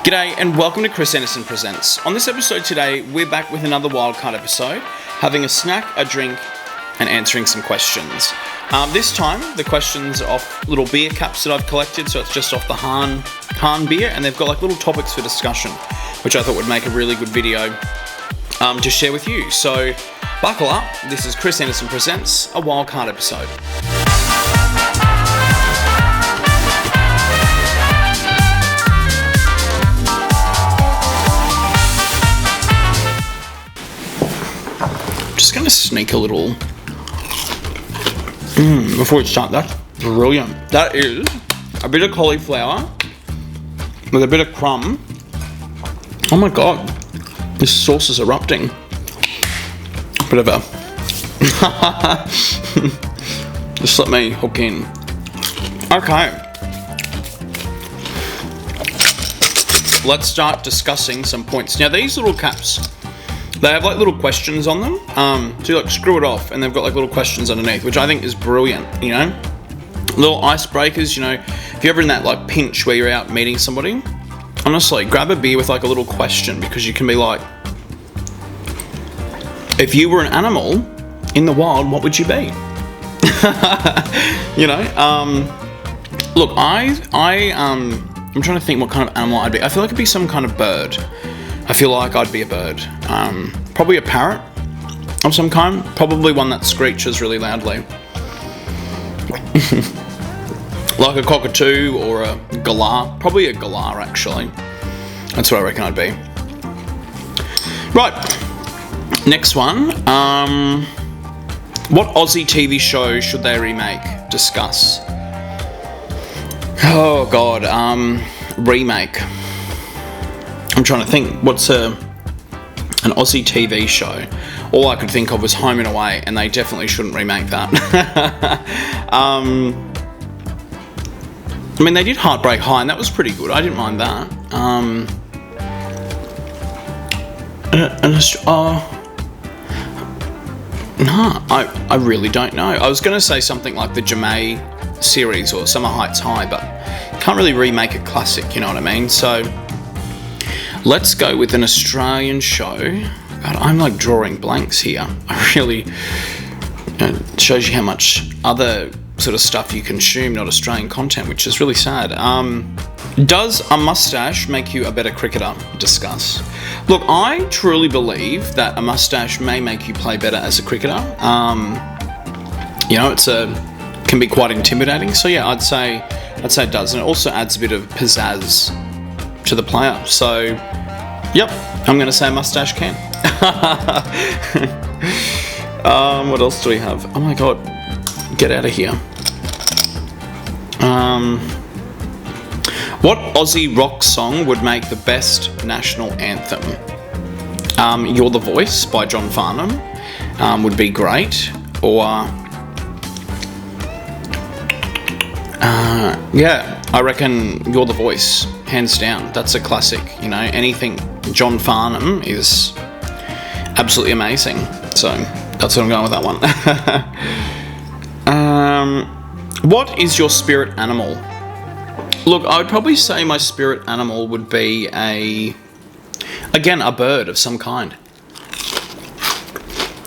G'day and welcome to Chris Anderson Presents. On this episode today, we're back with another wildcard episode, having a snack, a drink, and answering some questions. This time, the questions are off little beer caps that I've collected, so it's just off the Hahn beer, and they've got like little topics for discussion, which I thought would make a really good video to share with you. So, buckle up, this is Chris Anderson Presents, a wildcard episode. Just going to sneak a little before we start. That's brilliant. That is a bit of cauliflower with a bit of crumb. Oh my god, this sauce is erupting. Bit of a just let me hook in. Okay, let's start discussing some points. Now these little caps, they have like little questions on them, so you like screw it off and they've got like little questions underneath, which I think is brilliant, you know? Little icebreakers, you know, if you're ever in that like pinch where you're out meeting somebody, honestly, grab a beer with like a little question, because you can be like, if you were an animal in the wild, what would you be? You know, look, I'm trying to think what kind of animal I'd be. I feel like it'd be some kind of bird. I feel like I'd be a bird. Probably a parrot of some kind. Probably one that screeches really loudly. Like a cockatoo or a galah. Probably a galah, actually. That's what I reckon I'd be. Right. Next one. What Aussie TV show should they remake? Discuss. Oh, God. Remake. I'm trying to think, what's an Aussie TV show? All I could think of was Home and Away, and they definitely shouldn't remake that. I mean, they did Heartbreak High, and that was pretty good. I didn't mind that. I really don't know. I was going to say something like the Jemay series or Summer Heights High, but you can't really remake a classic, you know what I mean? So let's go with an Australian show. God, I'm like drawing blanks here. I really, it shows you how much other sort of stuff you consume, not Australian content, which is really sad. Does a mustache make you a better cricketer? Discuss. Look, I truly believe that a mustache may make you play better as a cricketer. You know, can be quite intimidating. So yeah, I'd say it does, and it also adds a bit of pizzazz to the player. So, yep, I'm going to say mustache can. What else do we have? Oh my god, get out of here. What Aussie rock song would make the best national anthem? You're the Voice by John Farnham would be great. Or yeah, I reckon You're the Voice, hands down. That's a classic, you know. Anything John Farnham is absolutely amazing. So that's what I'm going with that one. What is your spirit animal? Look, I would probably say my spirit animal would be a bird of some kind.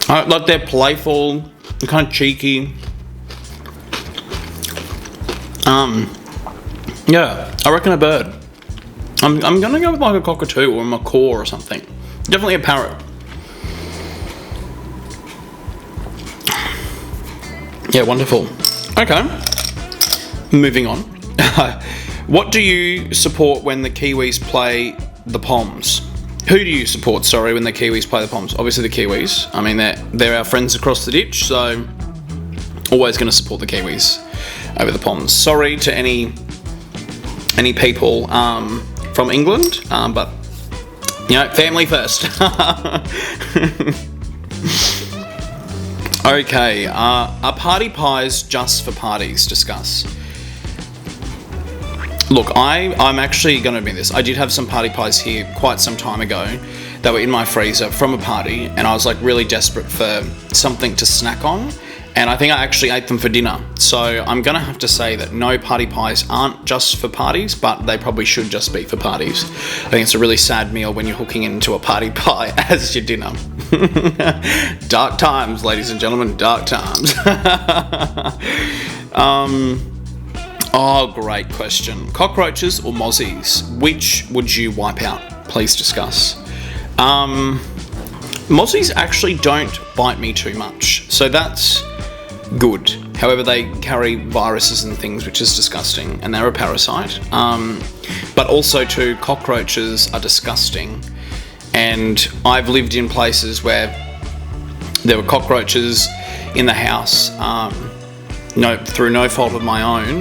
Like they're playful, they're kind of cheeky. Yeah, I reckon a bird. I'm gonna go with like a cockatoo or a macaw or something. Definitely a parrot. Yeah, wonderful. Okay, moving on. What do you support when the Kiwis play the Poms? Who do you support, when the Kiwis play the Poms? Obviously the Kiwis. I mean, they're our friends across the ditch, so always going to support the Kiwis over the Poms. Sorry to any people from England, but, you know, family first. Okay, are party pies just for parties? Discuss. Look, I'm actually going to admit this. I did have some party pies here quite some time ago that were in my freezer from a party, and I was like really desperate for something to snack on, And I think I actually ate them for dinner. So I'm going to have to say that no, party pies aren't just for parties, but they probably should just be for parties. I think it's a really sad meal when you're hooking into a party pie as your dinner. Dark times, ladies and gentlemen, dark times. Oh, great question. Cockroaches or mozzies? Which would you wipe out? Please discuss. Mozzies actually don't bite me too much, so that's good. However, they carry viruses and things, which is disgusting, and they're a parasite. But also too, cockroaches are disgusting, and I've lived in places where there were cockroaches in the house, through no fault of my own,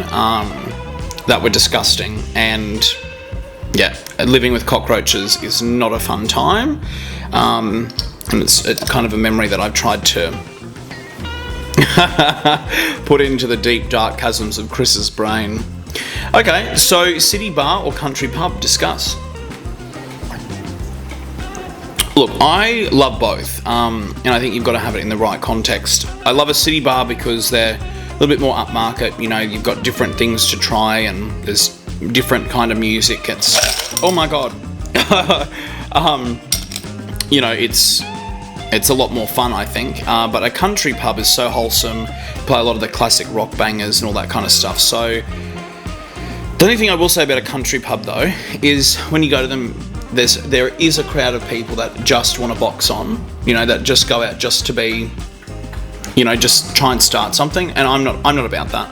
that were disgusting. And yeah, living with cockroaches is not a fun time, and it's kind of a memory that I've tried to put into the deep dark chasms of Chris's brain. Okay, so city bar or country pub? Discuss. Look, I love both, and I think you've got to have it in the right context. I love a city bar because they're a little bit more upmarket. You know, you've got different things to try, and there's different kind of music. It's, oh my god, you know, it's a lot more fun, I think. But a country pub is so wholesome. Play a lot of the classic rock bangers and all that kind of stuff. So the only thing I will say about a country pub though is when you go to them, there is a crowd of people that just want to box on, you know, that just go out just to be, you know, just try and start something. And I'm not about that.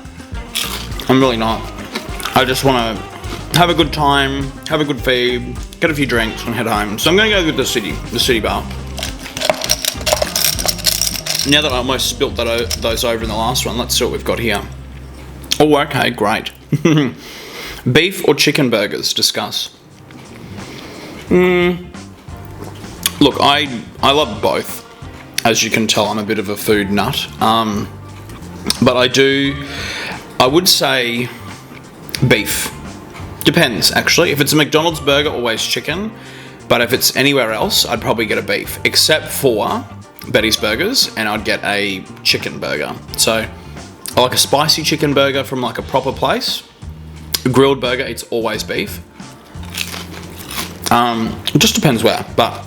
I'm really not. I just want to have a good time, have a good feed, get a few drinks and head home. So I'm going to go with the city bar. Now that I almost spilt those over in the last one, let's see what we've got here. Oh, okay, great. Beef or chicken burgers? Discuss. Look, I love both. As you can tell, I'm a bit of a food nut. But I would say beef. Depends, actually. If it's a McDonald's burger, always chicken. But if it's anywhere else, I'd probably get a beef. Except for Betty's Burgers, and I'd get a chicken burger. So I like a spicy chicken burger from like a proper place. A grilled burger, it's always beef. It just depends where, but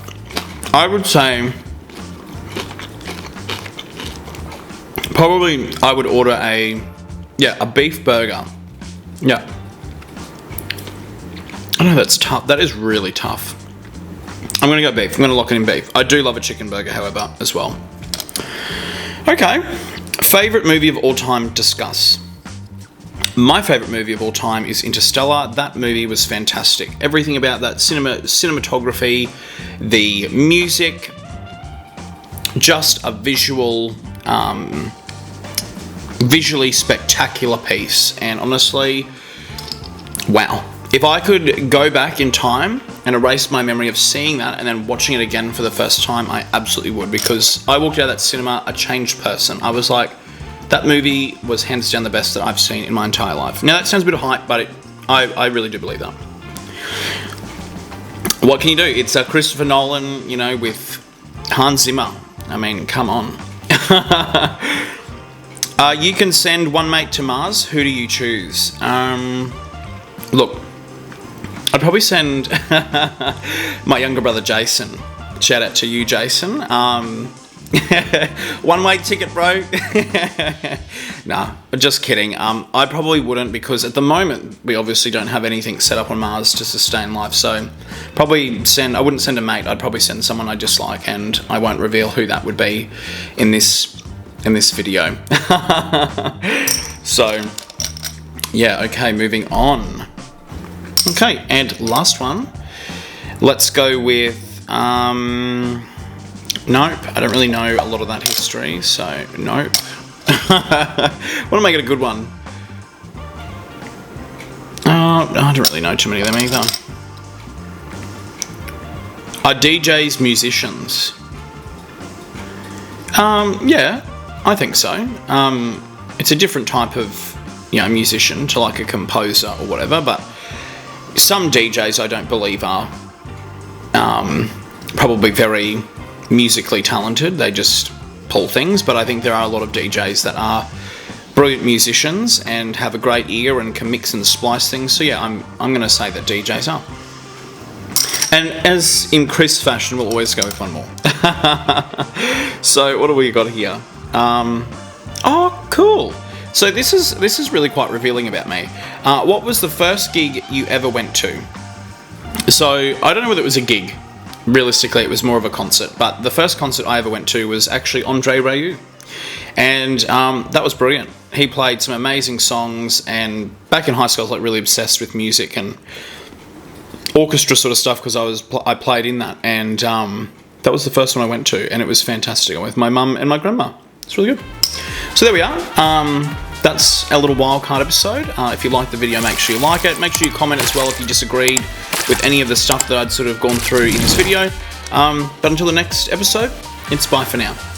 I would say probably I would order a beef burger. Yeah. I know that's tough. That is really tough. I'm going to go beef. I'm going to lock it in beef. I do love a chicken burger, however, as well. Okay. Favourite movie of all time? Discuss. My favourite movie of all time is Interstellar. That movie was fantastic. Everything about that cinematography, the music, just a visually spectacular piece. And honestly, wow. If I could go back in time and erase my memory of seeing that and then watching it again for the first time, I absolutely would, because I walked out of that cinema a changed person. I was like, that movie was hands down the best that I've seen in my entire life. Now that sounds a bit of hype, but I really do believe that. What can you do? It's Christopher Nolan, you know, with Hans Zimmer. I mean, come on. You can send one mate to Mars. Who do you choose? Look, I'd probably send my younger brother Jason. Shout out to you, Jason. One-way ticket, bro. Nah, just kidding. I probably wouldn't, because at the moment we obviously don't have anything set up on Mars to sustain life. So I wouldn't send a mate. I'd probably send someone I dislike, and I won't reveal who that would be in this video. So yeah, okay, moving on. Okay, and last one. Let's go with nope, I don't really know a lot of that history, so nope. I want to make it a good one. I don't really know too many of them either. Are DJs musicians? Yeah, I think so. It's a different type of, you know, musician to like a composer or whatever, but some DJs I don't believe are probably very musically talented. They just pull things, but I think there are a lot of DJs that are brilliant musicians and have a great ear and can mix and splice things. So yeah, I'm going to say that DJs are. And as in Chris fashion, we'll always go with one more. So what do we got here? Oh, cool. So this is really quite revealing about me. What was the first gig you ever went to? So I don't know whether it was a gig. Realistically, it was more of a concert. But the first concert I ever went to was actually Andre Rieu. And that was brilliant. He played some amazing songs, and back in high school I was like really obsessed with music and orchestra sort of stuff because I played in that, and that was the first one I went to, and it was fantastic. I went with my mum and my grandma. It's really good. So there we are. That's our little wildcard episode. If you liked the video, make sure you like it. Make sure you comment as well if you disagreed with any of the stuff that I'd sort of gone through in this video. But until the next episode, it's bye for now.